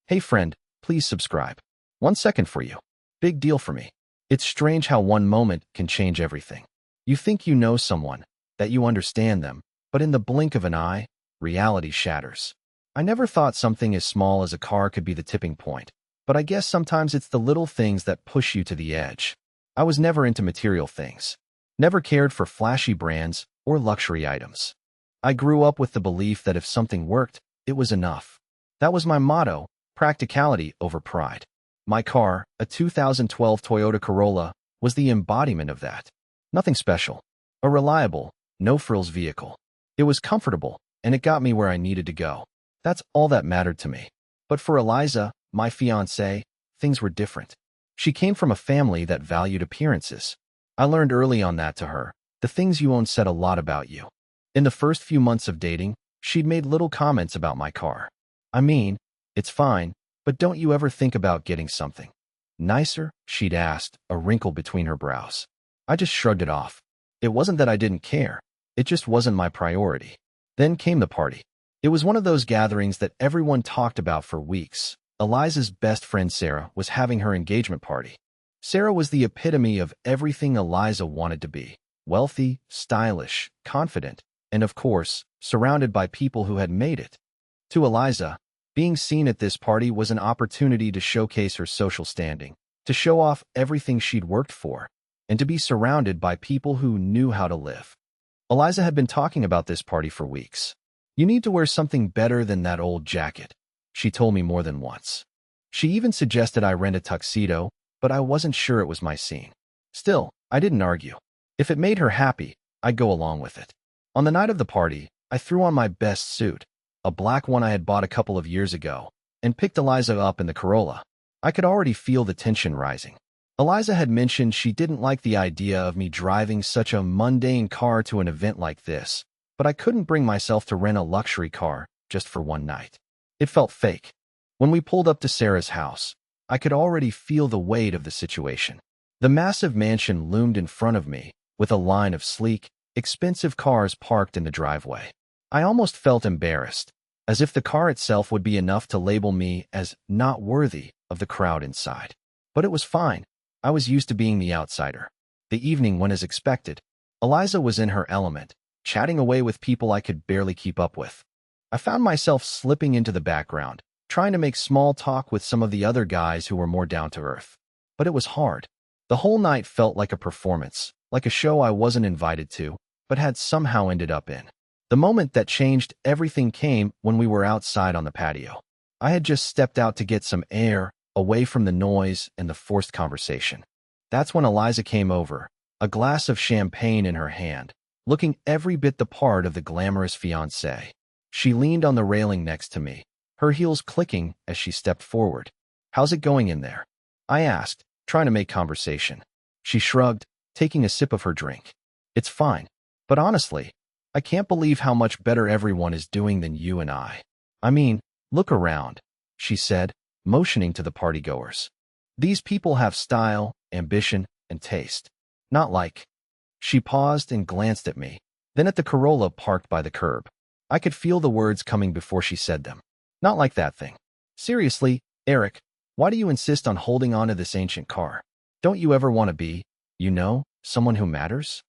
Hey friend, please subscribe. 1 second for you. Big deal for me. It's strange how one moment can change everything. You think you know someone, that you understand them, but in the blink of an eye, reality shatters. I never thought something as small as a car could be the tipping point, but I guess sometimes it's the little things that push you to the edge. I was never into material things. Never cared for flashy brands or luxury items. I grew up with the belief that if something worked, it was enough. That was my motto, practicality over pride. My car, a 2012 Toyota Corolla, was the embodiment of that. Nothing special. A reliable, no-frills vehicle. It was comfortable, and it got me where I needed to go. That's all that mattered to me. But for Eliza, my fiancée, things were different. She came from a family that valued appearances. I learned early on that to her, the things you own said a lot about you. In the first few months of dating, she'd made little comments about my car. I mean, it's fine, but don't you ever think about getting something nicer? She'd asked, a wrinkle between her brows. I just shrugged it off. It wasn't that I didn't care. It just wasn't my priority. Then came the party. It was one of those gatherings that everyone talked about for weeks. Eliza's best friend Sarah was having her engagement party. Sarah was the epitome of everything Eliza wanted to be. Wealthy, stylish, confident, and of course, surrounded by people who had made it. To Eliza, being seen at this party was an opportunity to showcase her social standing, to show off everything she'd worked for, and to be surrounded by people who knew how to live. Eliza had been talking about this party for weeks. You need to wear something better than that old jacket, she told me more than once. She even suggested I rent a tuxedo, but I wasn't sure it was my scene. Still, I didn't argue. If it made her happy, I'd go along with it. On the night of the party, I threw on my best suit, a black one I had bought a couple of years ago, and picked Eliza up in the Corolla. I could already feel the tension rising. Eliza had mentioned she didn't like the idea of me driving such a mundane car to an event like this, but I couldn't bring myself to rent a luxury car just for one night. It felt fake. When we pulled up to Sarah's house, I could already feel the weight of the situation. The massive mansion loomed in front of me, with a line of sleek, expensive cars parked in the driveway. I almost felt embarrassed, as if the car itself would be enough to label me as not worthy of the crowd inside. But it was fine. I was used to being the outsider. The evening went as expected. Eliza was in her element, chatting away with people I could barely keep up with. I found myself slipping into the background, trying to make small talk with some of the other guys who were more down to earth. But it was hard. The whole night felt like a performance, like a show I wasn't invited to, but had somehow ended up in. The moment that changed everything came when we were outside on the patio. I had just stepped out to get some air, away from the noise and the forced conversation. That's when Eliza came over, a glass of champagne in her hand, looking every bit the part of the glamorous fiancée. She leaned on the railing next to me, her heels clicking as she stepped forward. "How's it going in there?" I asked, trying to make conversation. She shrugged, taking a sip of her drink. "It's fine. But honestly, I can't believe how much better everyone is doing than you and I. I mean, look around," she said, motioning to the partygoers. "These people have style, ambition, and taste. Not like..." She paused and glanced at me, then at the Corolla parked by the curb. I could feel the words coming before she said them. "Not like that thing. Seriously, Eric, why do you insist on holding on to this ancient car? Don't you ever want to be, someone who matters?"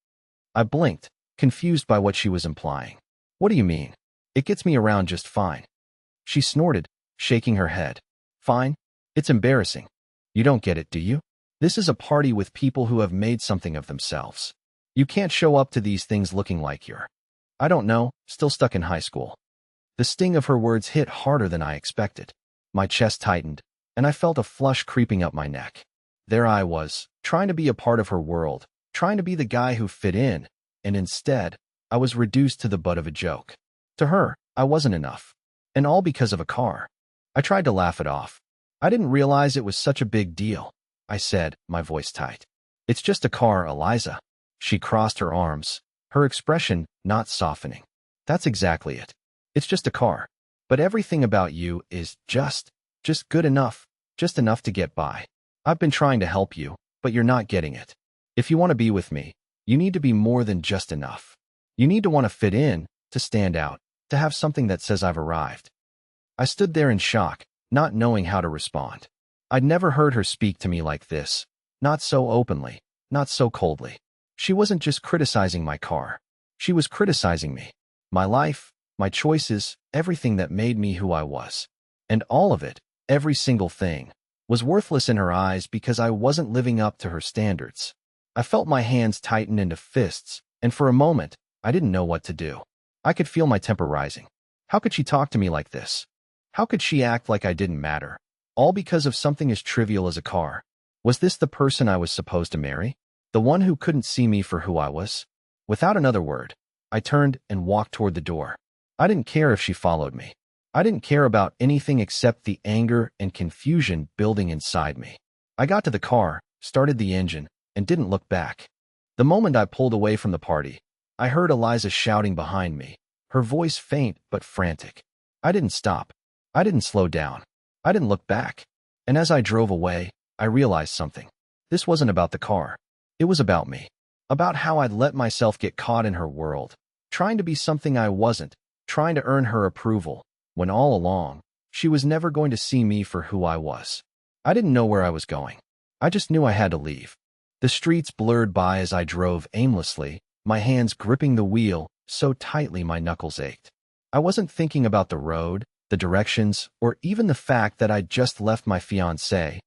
I blinked, confused by what she was implying. "What do you mean? It gets me around just fine." She snorted, shaking her head. "Fine? It's embarrassing. You don't get it, do you? This is a party with people who have made something of themselves. You can't show up to these things looking like you're, I don't know, still stuck in high school." The sting of her words hit harder than I expected. My chest tightened, and I felt a flush creeping up my neck. There I was, trying to be a part of her world, trying to be the guy who fit in, and instead, I was reduced to the butt of a joke. To her, I wasn't enough. And all because of a car. I tried to laugh it off. "I didn't realize it was such a big deal," I said, my voice tight. "It's just a car, Eliza." She crossed her arms, her expression not softening. "That's exactly it. It's just a car. But everything about you is just good enough, just enough to get by. I've been trying to help you, but you're not getting it. If you want to be with me, you need to be more than just enough. You need to want to fit in, to stand out, to have something that says I've arrived." I stood there in shock, not knowing how to respond. I'd never heard her speak to me like this, not so openly, not so coldly. She wasn't just criticizing my car. She was criticizing me, my life, my choices, everything that made me who I was. And all of it, every single thing, was worthless in her eyes because I wasn't living up to her standards. I felt my hands tighten into fists, and for a moment, I didn't know what to do. I could feel my temper rising. How could she talk to me like this? How could she act like I didn't matter? All because of something as trivial as a car. Was this the person I was supposed to marry? The one who couldn't see me for who I was? Without another word, I turned and walked toward the door. I didn't care if she followed me. I didn't care about anything except the anger and confusion building inside me. I got to the car, started the engine, and didn't look back. The moment I pulled away from the party, I heard Eliza shouting behind me, her voice faint but frantic. I didn't stop. I didn't slow down. I didn't look back. And as I drove away, I realized something. This wasn't about the car. It was about me. About how I'd let myself get caught in her world, trying to be something I wasn't, trying to earn her approval, when all along, she was never going to see me for who I was. I didn't know where I was going. I just knew I had to leave. The streets blurred by as I drove aimlessly, my hands gripping the wheel so tightly my knuckles ached. I wasn't thinking about the road, the directions, or even the fact that I'd just left my fiancée,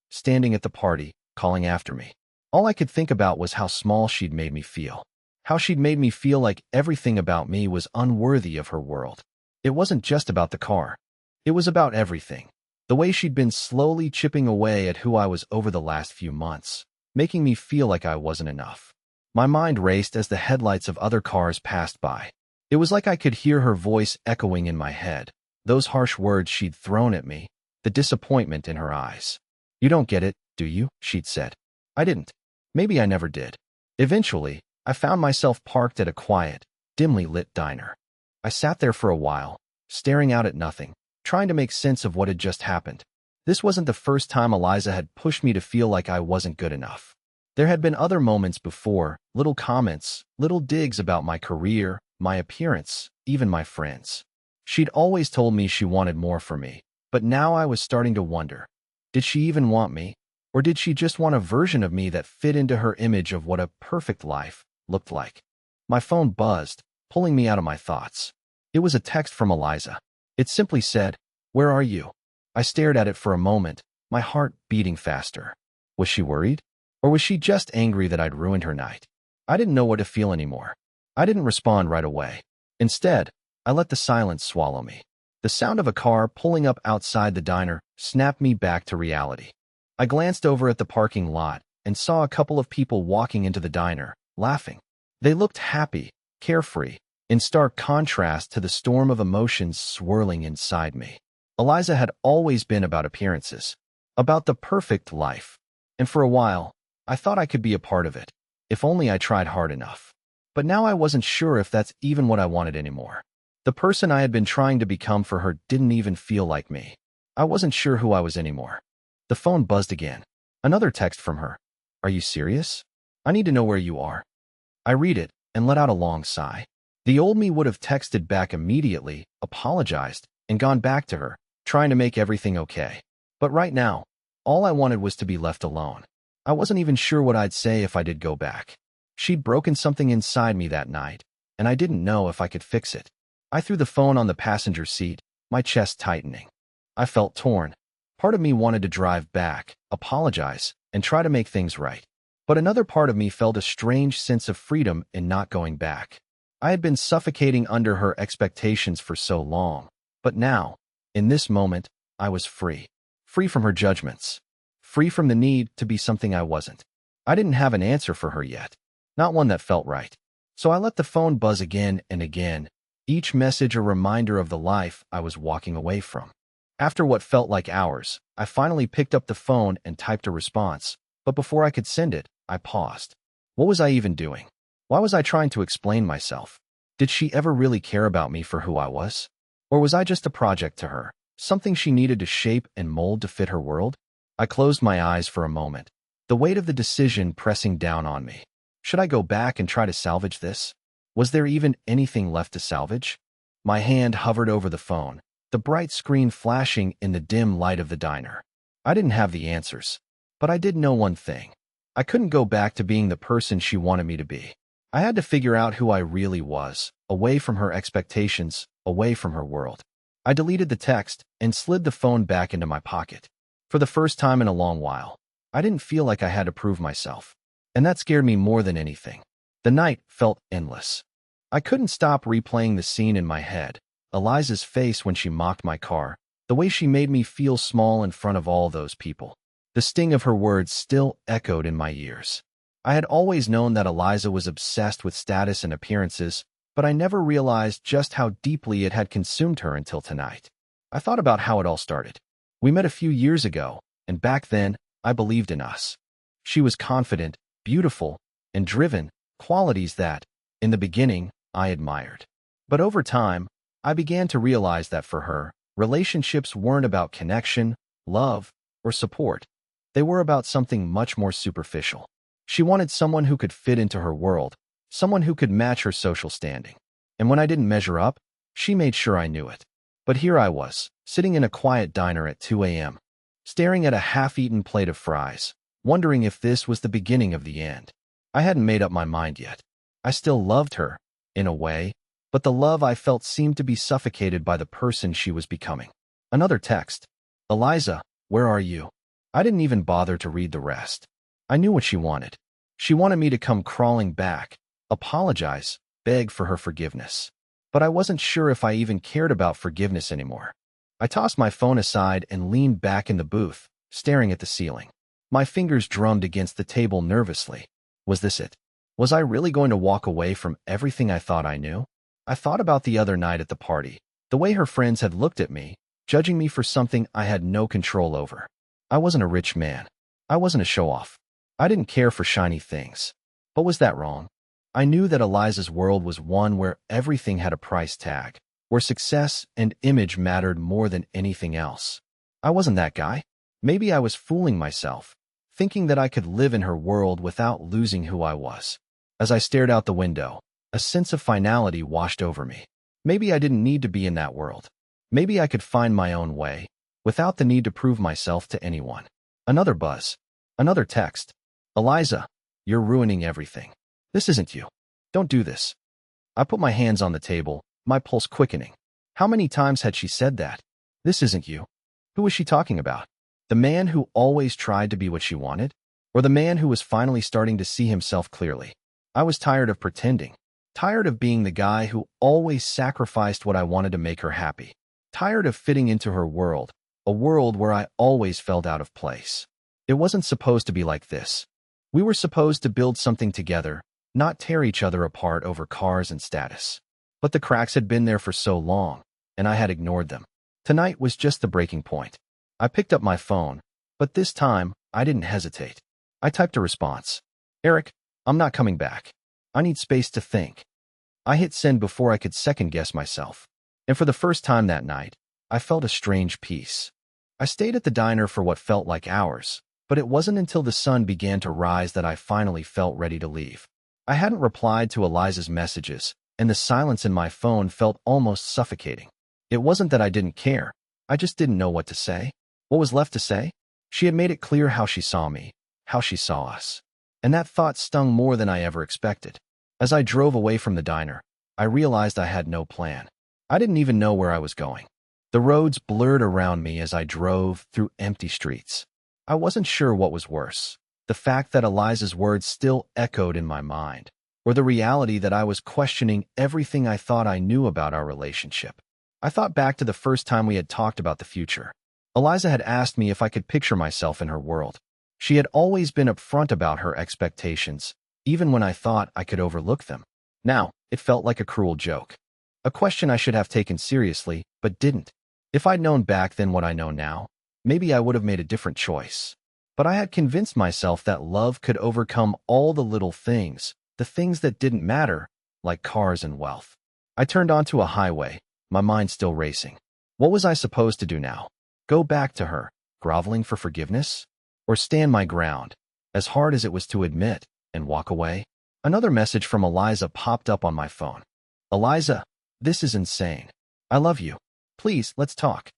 standing at the party, calling after me. All I could think about was how small she'd made me feel. How she'd made me feel like everything about me was unworthy of her world. It wasn't just about the car. It was about everything. The way she'd been slowly chipping away at who I was over the last few months, making me feel like I wasn't enough. My mind raced as the headlights of other cars passed by. It was like I could hear her voice echoing in my head, those harsh words she'd thrown at me, the disappointment in her eyes. "You don't get it, do you?" she'd said. I didn't. Maybe I never did. Eventually, I found myself parked at a quiet, dimly lit diner. I sat there for a while, staring out at nothing, trying to make sense of what had just happened. This wasn't the first time Eliza had pushed me to feel like I wasn't good enough. There had been other moments before, little comments, little digs about my career, my appearance, even my friends. She'd always told me she wanted more for me, but now I was starting to wonder, did she even want me? Or did she just want a version of me that fit into her image of what a perfect life looked like? My phone buzzed, pulling me out of my thoughts. It was a text from Eliza. It simply said, "Where are you?" I stared at it for a moment, my heart beating faster. Was she worried? Or was she just angry that I'd ruined her night? I didn't know what to feel anymore. I didn't respond right away. Instead, I let the silence swallow me. The sound of a car pulling up outside the diner snapped me back to reality. I glanced over at the parking lot and saw a couple of people walking into the diner, laughing. They looked happy, carefree, in stark contrast to the storm of emotions swirling inside me. Eliza had always been about appearances, about the perfect life. And for a while, I thought I could be a part of it, if only I tried hard enough. But now I wasn't sure if that's even what I wanted anymore. The person I had been trying to become for her didn't even feel like me. I wasn't sure who I was anymore. The phone buzzed again. Another text from her. "Are you serious? I need to know where you are." I read it and let out a long sigh. The old me would have texted back immediately, apologized, and gone back to her, trying to make everything okay. But right now, all I wanted was to be left alone. I wasn't even sure what I'd say if I did go back. She'd broken something inside me that night, and I didn't know if I could fix it. I threw the phone on the passenger seat, my chest tightening. I felt torn. Part of me wanted to drive back, apologize, and try to make things right. But another part of me felt a strange sense of freedom in not going back. I had been suffocating under her expectations for so long, but now, in this moment, I was free. Free from her judgments. Free from the need to be something I wasn't. I didn't have an answer for her yet, not one that felt right. So I let the phone buzz again and again, each message a reminder of the life I was walking away from. After what felt like hours, I finally picked up the phone and typed a response, but before I could send it, I paused. What was I even doing? Why was I trying to explain myself? Did she ever really care about me for who I was? Or was I just a project to her, something she needed to shape and mold to fit her world? I closed my eyes for a moment, the weight of the decision pressing down on me. Should I go back and try to salvage this? Was there even anything left to salvage? My hand hovered over the phone, the bright screen flashing in the dim light of the diner. I didn't have the answers, but I did know one thing. I couldn't go back to being the person she wanted me to be. I had to figure out who I really was, away from her expectations, away from her world. I deleted the text and slid the phone back into my pocket. For the first time in a long while, I didn't feel like I had to prove myself. And that scared me more than anything. The night felt endless. I couldn't stop replaying the scene in my head. Eliza's face when she mocked my car, the way she made me feel small in front of all those people. The sting of her words still echoed in my ears. I had always known that Eliza was obsessed with status and appearances, but I never realized just how deeply it had consumed her until tonight. I thought about how it all started. We met a few years ago, and back then, I believed in us. She was confident, beautiful, and driven, qualities that, in the beginning, I admired. But over time, I began to realize that for her, relationships weren't about connection, love, or support. They were about something much more superficial. She wanted someone who could fit into her world, someone who could match her social standing. And when I didn't measure up, she made sure I knew it. But here I was, sitting in a quiet diner at 2 a.m., staring at a half-eaten plate of fries, wondering if this was the beginning of the end. I hadn't made up my mind yet. I still loved her, in a way, but the love I felt seemed to be suffocated by the person she was becoming. Another text. Eliza, where are you? I didn't even bother to read the rest. I knew what she wanted. She wanted me to come crawling back, apologize, beg for her forgiveness. But I wasn't sure if I even cared about forgiveness anymore. I tossed my phone aside and leaned back in the booth, staring at the ceiling. My fingers drummed against the table nervously. Was this it? Was I really going to walk away from everything I thought I knew? I thought about the other night at the party, the way her friends had looked at me, judging me for something I had no control over. I wasn't a rich man. I wasn't a show-off. I didn't care for shiny things. But was that wrong? I knew that Eliza's world was one where everything had a price tag, where success and image mattered more than anything else. I wasn't that guy. Maybe I was fooling myself, thinking that I could live in her world without losing who I was. As I stared out the window, a sense of finality washed over me. Maybe I didn't need to be in that world. Maybe I could find my own way, without the need to prove myself to anyone. Another buzz. Another text. Eliza, you're ruining everything. This isn't you. Don't do this. I put my hands on the table, my pulse quickening. How many times had she said that? This isn't you. Who was she talking about? The man who always tried to be what she wanted? Or the man who was finally starting to see himself clearly? I was tired of pretending. Tired of being the guy who always sacrificed what I wanted to make her happy. Tired of fitting into her world, a world where I always felt out of place. It wasn't supposed to be like this. We were supposed to build something together, not tear each other apart over cars and status. But the cracks had been there for so long, and I had ignored them. Tonight was just the breaking point. I picked up my phone, but this time, I didn't hesitate. I typed a response. Eric, I'm not coming back. I need space to think. I hit send before I could second-guess myself. And for the first time that night, I felt a strange peace. I stayed at the diner for what felt like hours, but it wasn't until the sun began to rise that I finally felt ready to leave. I hadn't replied to Eliza's messages, and the silence in my phone felt almost suffocating. It wasn't that I didn't care. I just didn't know what to say. What was left to say? She had made it clear how she saw me, how she saw us. And that thought stung more than I ever expected. As I drove away from the diner, I realized I had no plan. I didn't even know where I was going. The roads blurred around me as I drove through empty streets. I wasn't sure what was worse, the fact that Eliza's words still echoed in my mind, or the reality that I was questioning everything I thought I knew about our relationship. I thought back to the first time we had talked about the future. Eliza had asked me if I could picture myself in her world. She had always been upfront about her expectations, even when I thought I could overlook them. Now, it felt like a cruel joke. A question I should have taken seriously, but didn't. If I'd known back then what I know now, maybe I would have made a different choice. But I had convinced myself that love could overcome all the little things, the things that didn't matter, like cars and wealth. I turned onto a highway, my mind still racing. What was I supposed to do now? Go back to her, groveling for forgiveness? Or stand my ground, as hard as it was to admit, and walk away? Another message from Eliza popped up on my phone. Eliza, this is insane. I love you. Please, let's talk.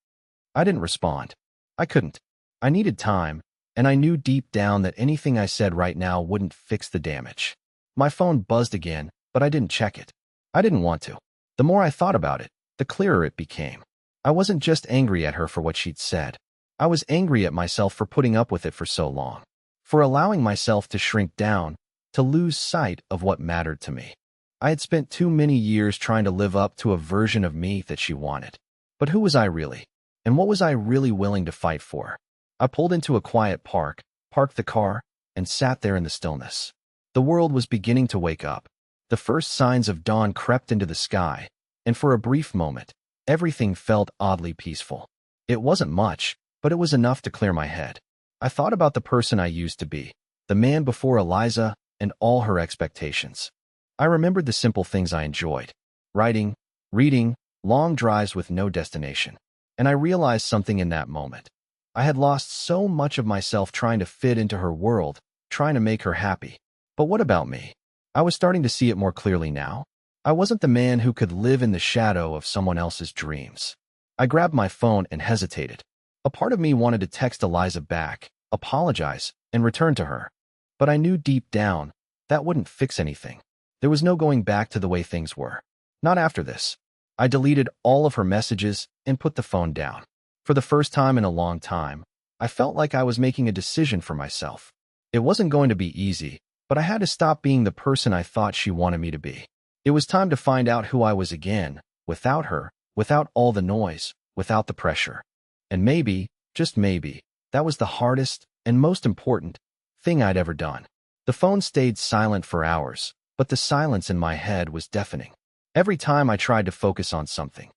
I didn't respond. I couldn't. I needed time, and I knew deep down that anything I said right now wouldn't fix the damage. My phone buzzed again, but I didn't check it. I didn't want to. The more I thought about it, the clearer it became. I wasn't just angry at her for what she'd said. I was angry at myself for putting up with it for so long, for allowing myself to shrink down, to lose sight of what mattered to me. I had spent too many years trying to live up to a version of me that she wanted. But who was I really? And what was I really willing to fight for? I pulled into a quiet park, parked the car, and sat there in the stillness. The world was beginning to wake up. The first signs of dawn crept into the sky, and for a brief moment, everything felt oddly peaceful. It wasn't much, but it was enough to clear my head. I thought about the person I used to be, the man before Eliza, and all her expectations. I remembered the simple things I enjoyed: writing, reading, long drives with no destination. And I realized something in that moment. I had lost so much of myself trying to fit into her world, trying to make her happy. But what about me? I was starting to see it more clearly now. I wasn't the man who could live in the shadow of someone else's dreams. I grabbed my phone and hesitated. A part of me wanted to text Eliza back, apologize, and return to her. But I knew deep down that wouldn't fix anything. There was no going back to the way things were. Not after this. I deleted all of her messages and put the phone down. For the first time in a long time, I felt like I was making a decision for myself. It wasn't going to be easy, but I had to stop being the person I thought she wanted me to be. It was time to find out who I was again, without her, without all the noise, without the pressure. And maybe, just maybe, that was the hardest and most important thing I'd ever done. The phone stayed silent for hours, but the silence in my head was deafening. Every time I tried to focus on something,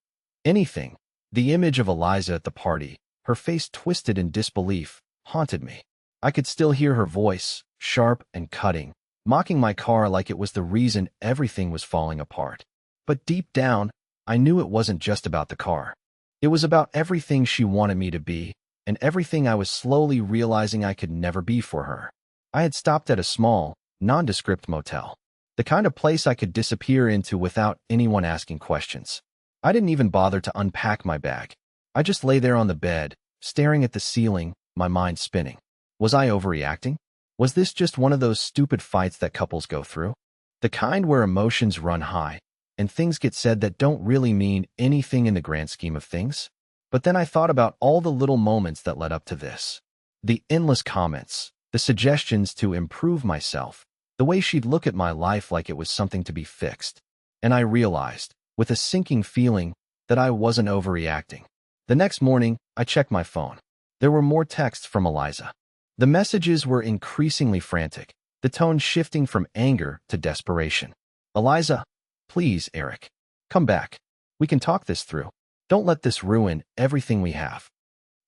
anything, the image of Eliza at the party, her face twisted in disbelief, haunted me. I could still hear her voice, sharp and cutting, mocking my car like it was the reason everything was falling apart. But deep down, I knew it wasn't just about the car. It was about everything she wanted me to be, and everything I was slowly realizing I could never be for her. I had stopped at a small, nondescript motel. The kind of place I could disappear into without anyone asking questions. I didn't even bother to unpack my bag. I just lay there on the bed, staring at the ceiling, my mind spinning. Was I overreacting? Was this just one of those stupid fights that couples go through? The kind where emotions run high, and things get said that don't really mean anything in the grand scheme of things? But then I thought about all the little moments that led up to this. The endless comments, the suggestions to improve myself, the way she'd look at my life like it was something to be fixed. And I realized, with a sinking feeling, that I wasn't overreacting. The next morning, I checked my phone. There were more texts from Eliza. The messages were increasingly frantic, the tone shifting from anger to desperation. Eliza, please, Eric. Come back. We can talk this through. Don't let this ruin everything we have.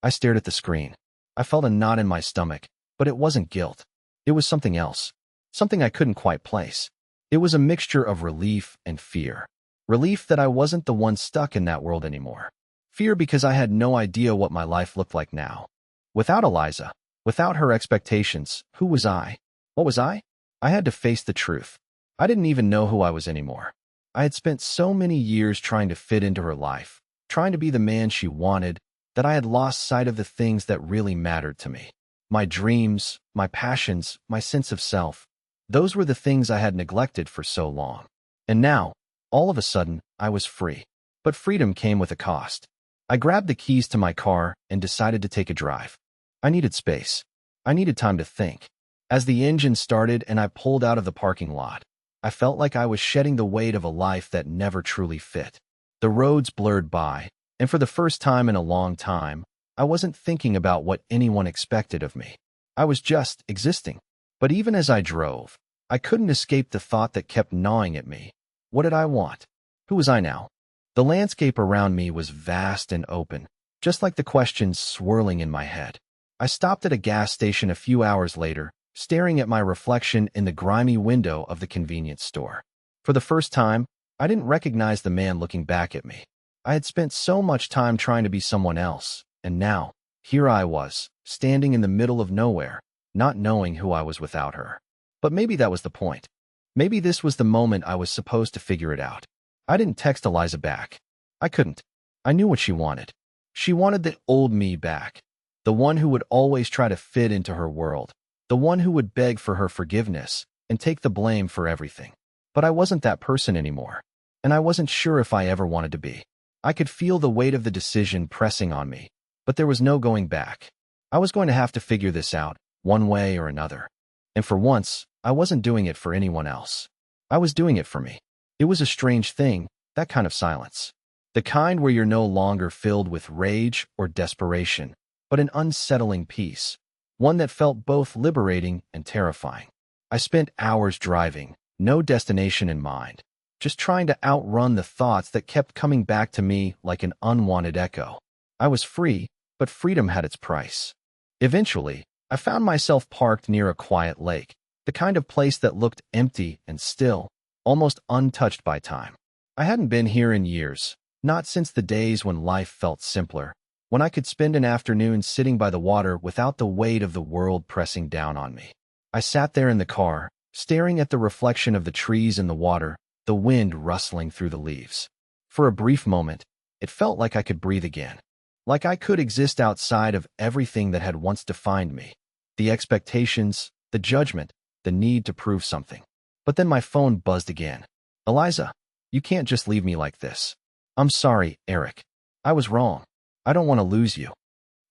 I stared at the screen. I felt a knot in my stomach, but it wasn't guilt. It was something else. Something I couldn't quite place. It was a mixture of relief and fear. Relief that I wasn't the one stuck in that world anymore. Fear because I had no idea what my life looked like now. Without Eliza, without her expectations, who was I? What was I? I had to face the truth. I didn't even know who I was anymore. I had spent so many years trying to fit into her life, trying to be the man she wanted, that I had lost sight of the things that really mattered to me. My dreams, my passions, my sense of self. Those were the things I had neglected for so long. And now, all of a sudden, I was free. But freedom came with a cost. I grabbed the keys to my car and decided to take a drive. I needed space. I needed time to think. As the engine started and I pulled out of the parking lot, I felt like I was shedding the weight of a life that never truly fit. The roads blurred by, and for the first time in a long time, I wasn't thinking about what anyone expected of me. I was just existing. But even as I drove, I couldn't escape the thought that kept gnawing at me. What did I want? Who was I now? The landscape around me was vast and open, just like the questions swirling in my head. I stopped at a gas station a few hours later, staring at my reflection in the grimy window of the convenience store. For the first time, I didn't recognize the man looking back at me. I had spent so much time trying to be someone else, and now, here I was, standing in the middle of nowhere, not knowing who I was without her. But maybe that was the point. Maybe this was the moment I was supposed to figure it out. I didn't text Eliza back. I couldn't. I knew what she wanted. She wanted the old me back, the one who would always try to fit into her world, the one who would beg for her forgiveness and take the blame for everything. But I wasn't that person anymore, and I wasn't sure if I ever wanted to be. I could feel the weight of the decision pressing on me, but there was no going back. I was going to have to figure this out, one way or another. And for once, I wasn't doing it for anyone else. I was doing it for me. It was a strange thing, that kind of silence. The kind where you're no longer filled with rage or desperation, but an unsettling peace, one that felt both liberating and terrifying. I spent hours driving, no destination in mind, just trying to outrun the thoughts that kept coming back to me like an unwanted echo. I was free, but freedom had its price. Eventually, I found myself parked near a quiet lake, the kind of place that looked empty and still, almost untouched by time. I hadn't been here in years, not since the days when life felt simpler, when I could spend an afternoon sitting by the water without the weight of the world pressing down on me. I sat there in the car, staring at the reflection of the trees in the water, the wind rustling through the leaves. For a brief moment, it felt like I could breathe again, like I could exist outside of everything that had once defined me, the expectations, the judgment, the need to prove something. But then my phone buzzed again. Eliza, you can't just leave me like this. I'm sorry, Eric. I was wrong. I don't want to lose you.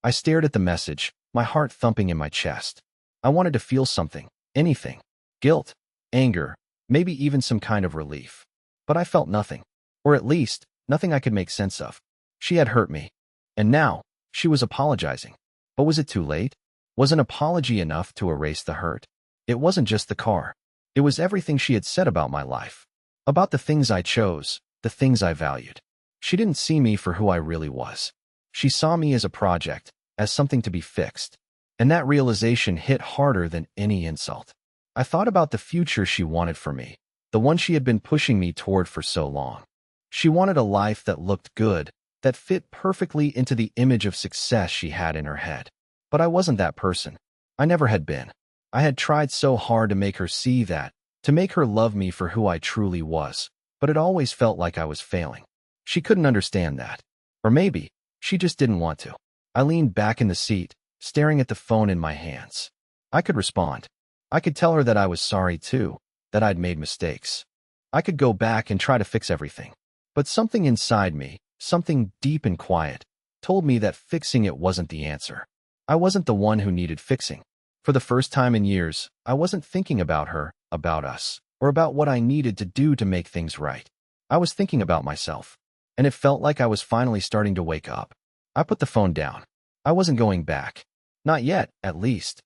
I stared at the message, my heart thumping in my chest. I wanted to feel something, anything. Guilt, anger, maybe even some kind of relief. But I felt nothing. Or at least, nothing I could make sense of. She had hurt me. And now, she was apologizing. But was it too late? Was an apology enough to erase the hurt? It wasn't just the car. It was everything she had said about my life. About the things I chose, the things I valued. She didn't see me for who I really was. She saw me as a project, as something to be fixed. And that realization hit harder than any insult. I thought about the future she wanted for me, the one she had been pushing me toward for so long. She wanted a life that looked good, that fit perfectly into the image of success she had in her head. But I wasn't that person. I never had been. I had tried so hard to make her see that, to make her love me for who I truly was, but it always felt like I was failing. She couldn't understand that. Or maybe, she just didn't want to. I leaned back in the seat, staring at the phone in my hands. I could respond. I could tell her that I was sorry too, that I'd made mistakes. I could go back and try to fix everything. But something inside me, something deep and quiet, told me that fixing it wasn't the answer. I wasn't the one who needed fixing. For the first time in years, I wasn't thinking about her, about us, or about what I needed to do to make things right. I was thinking about myself. And it felt like I was finally starting to wake up. I put the phone down. I wasn't going back. Not yet, at least.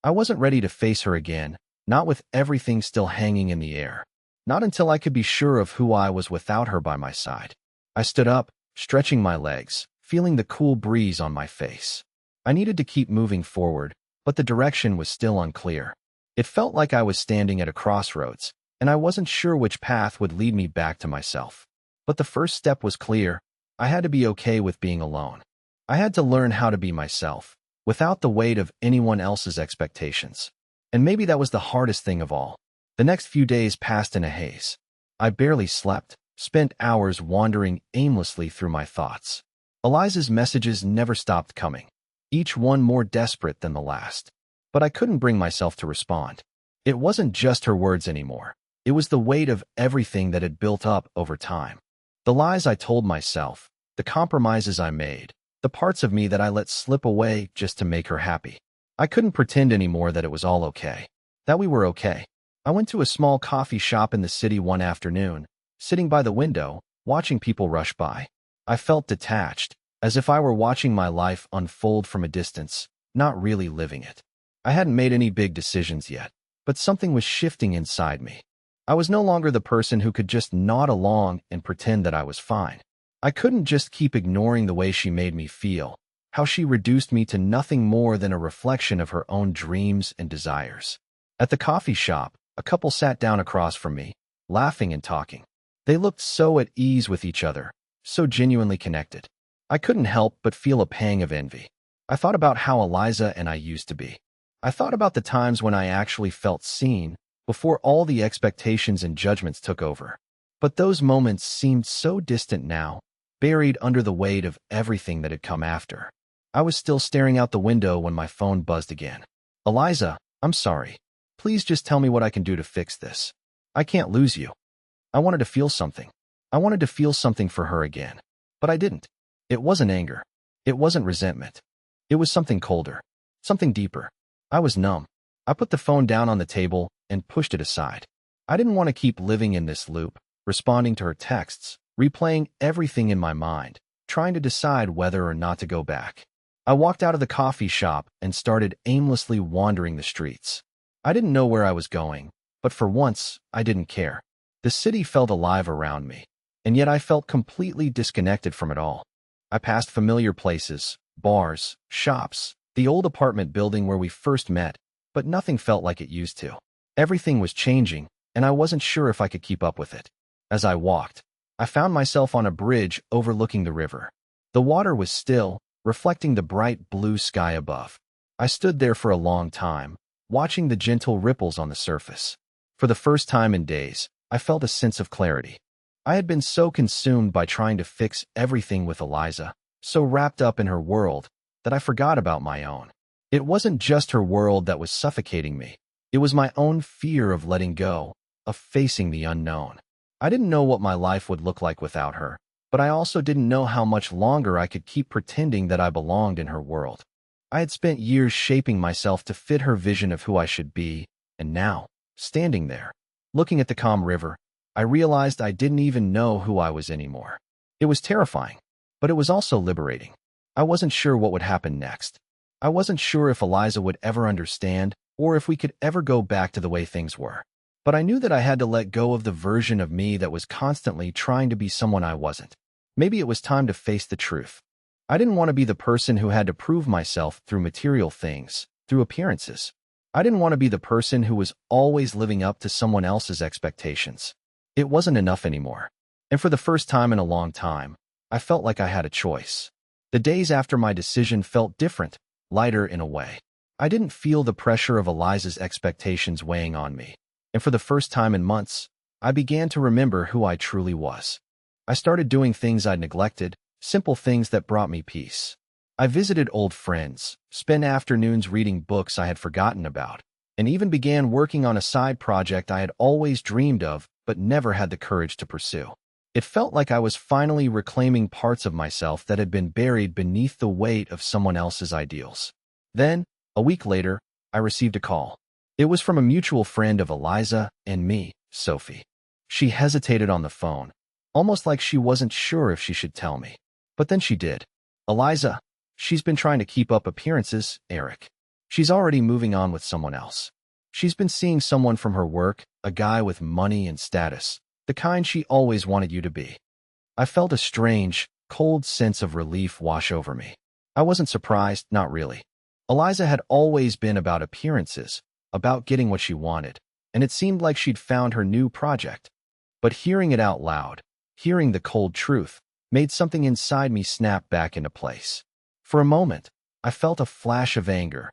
I wasn't ready to face her again, not with everything still hanging in the air. Not until I could be sure of who I was without her by my side. I stood up, stretching my legs, feeling the cool breeze on my face. I needed to keep moving forward, but the direction was still unclear. It felt like I was standing at a crossroads, and I wasn't sure which path would lead me back to myself. But the first step was clear. I had to be okay with being alone. I had to learn how to be myself, without the weight of anyone else's expectations. And maybe that was the hardest thing of all. The next few days passed in a haze. I barely slept, spent hours wandering aimlessly through my thoughts. Eliza's messages never stopped coming, each one more desperate than the last. But I couldn't bring myself to respond. It wasn't just her words anymore. It was the weight of everything that had built up over time. The lies I told myself, the compromises I made, the parts of me that I let slip away just to make her happy. I couldn't pretend anymore that it was all okay, that we were okay. I went to a small coffee shop in the city one afternoon, sitting by the window, watching people rush by. I felt detached, as if I were watching my life unfold from a distance, not really living it. I hadn't made any big decisions yet, but something was shifting inside me. I was no longer the person who could just nod along and pretend that I was fine. I couldn't just keep ignoring the way she made me feel, how she reduced me to nothing more than a reflection of her own dreams and desires. At the coffee shop, a couple sat down across from me, laughing and talking. They looked so at ease with each other, so genuinely connected. I couldn't help but feel a pang of envy. I thought about how Eliza and I used to be. I thought about the times when I actually felt seen, before all the expectations and judgments took over. But those moments seemed so distant now, buried under the weight of everything that had come after. I was still staring out the window when my phone buzzed again. Eliza, I'm sorry. Please just tell me what I can do to fix this. I can't lose you. I wanted to feel something. I wanted to feel something for her again. But I didn't. It wasn't anger. It wasn't resentment. It was something colder. Something deeper. I was numb. I put the phone down on the table and pushed it aside. I didn't want to keep living in this loop, responding to her texts, replaying everything in my mind, trying to decide whether or not to go back. I walked out of the coffee shop and started aimlessly wandering the streets. I didn't know where I was going, but for once, I didn't care. The city felt alive around me, and yet I felt completely disconnected from it all. I passed familiar places, bars, shops, the old apartment building where we first met, but nothing felt like it used to. Everything was changing, and I wasn't sure if I could keep up with it. As I walked, I found myself on a bridge overlooking the river. The water was still, reflecting the bright blue sky above. I stood there for a long time, watching the gentle ripples on the surface. For the first time in days, I felt a sense of clarity. I had been so consumed by trying to fix everything with Eliza, so wrapped up in her world, that I forgot about my own. It wasn't just her world that was suffocating me. It was my own fear of letting go, of facing the unknown. I didn't know what my life would look like without her, but I also didn't know how much longer I could keep pretending that I belonged in her world. I had spent years shaping myself to fit her vision of who I should be, and now, standing there, looking at the calm river, I realized I didn't even know who I was anymore. It was terrifying, but it was also liberating. I wasn't sure what would happen next. I wasn't sure if Eliza would ever understand, or if we could ever go back to the way things were. But I knew that I had to let go of the version of me that was constantly trying to be someone I wasn't. Maybe it was time to face the truth. I didn't want to be the person who had to prove myself through material things, through appearances. I didn't want to be the person who was always living up to someone else's expectations. It wasn't enough anymore. And for the first time in a long time, I felt like I had a choice. The days after my decision felt different, lighter in a way. I didn't feel the pressure of Eliza's expectations weighing on me. And for the first time in months, I began to remember who I truly was. I started doing things I'd neglected, simple things that brought me peace. I visited old friends, spent afternoons reading books I had forgotten about, and even began working on a side project I had always dreamed of but never had the courage to pursue. It felt like I was finally reclaiming parts of myself that had been buried beneath the weight of someone else's ideals. Then, a week later, I received a call. It was from a mutual friend of Eliza and me, Sophie. She hesitated on the phone, almost like she wasn't sure if she should tell me. But then she did. Eliza, she's been trying to keep up appearances, Eric. She's already moving on with someone else. She's been seeing someone from her work, a guy with money and status, the kind she always wanted you to be. I felt a strange, cold sense of relief wash over me. I wasn't surprised, not really. Eliza had always been about appearances, about getting what she wanted, and it seemed like she'd found her new project. But hearing it out loud, hearing the cold truth, made something inside me snap back into place. For a moment, I felt a flash of anger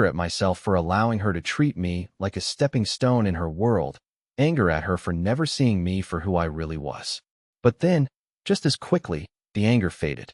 at myself for allowing her to treat me like a stepping stone in her world, anger at her for never seeing me for who I really was. But then, just as quickly, the anger faded.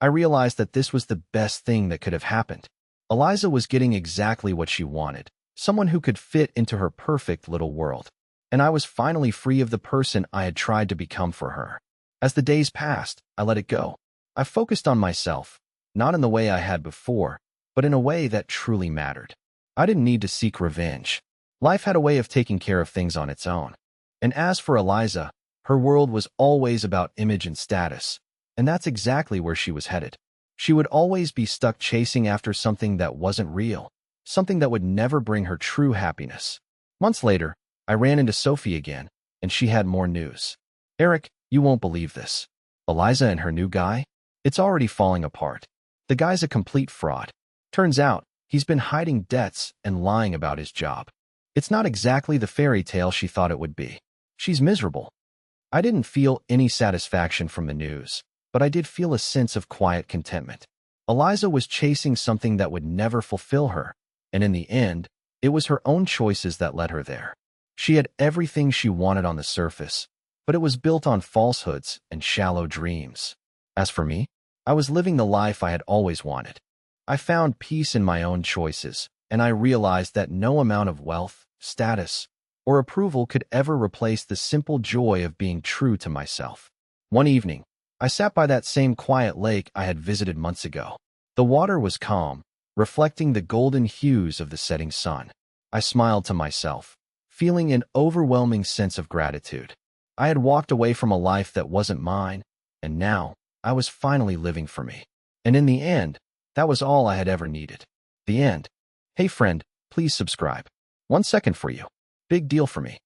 I realized that this was the best thing that could have happened. Eliza was getting exactly what she wanted, someone who could fit into her perfect little world. And I was finally free of the person I had tried to become for her. As the days passed, I let it go. I focused on myself, not in the way I had before, but in a way that truly mattered. I didn't need to seek revenge. Life had a way of taking care of things on its own. And as for Eliza, her world was always about image and status, and that's exactly where she was headed. She would always be stuck chasing after something that wasn't real, something that would never bring her true happiness. Months later, I ran into Sophie again, and she had more news. Eric, you won't believe this. Eliza and her new guy? It's already falling apart. The guy's a complete fraud. Turns out, he's been hiding debts and lying about his job. It's not exactly the fairy tale she thought it would be. She's miserable. I didn't feel any satisfaction from the news, but I did feel a sense of quiet contentment. Eliza was chasing something that would never fulfill her, and in the end, it was her own choices that led her there. She had everything she wanted on the surface, but it was built on falsehoods and shallow dreams. As for me, I was living the life I had always wanted. I found peace in my own choices, and I realized that no amount of wealth, status, or approval could ever replace the simple joy of being true to myself. One evening, I sat by that same quiet lake I had visited months ago. The water was calm, reflecting the golden hues of the setting sun. I smiled to myself, feeling an overwhelming sense of gratitude. I had walked away from a life that wasn't mine, and now I was finally living for me. And in the end, that was all I had ever needed. The end. Hey friend, please subscribe. 1 second for you. Big deal for me.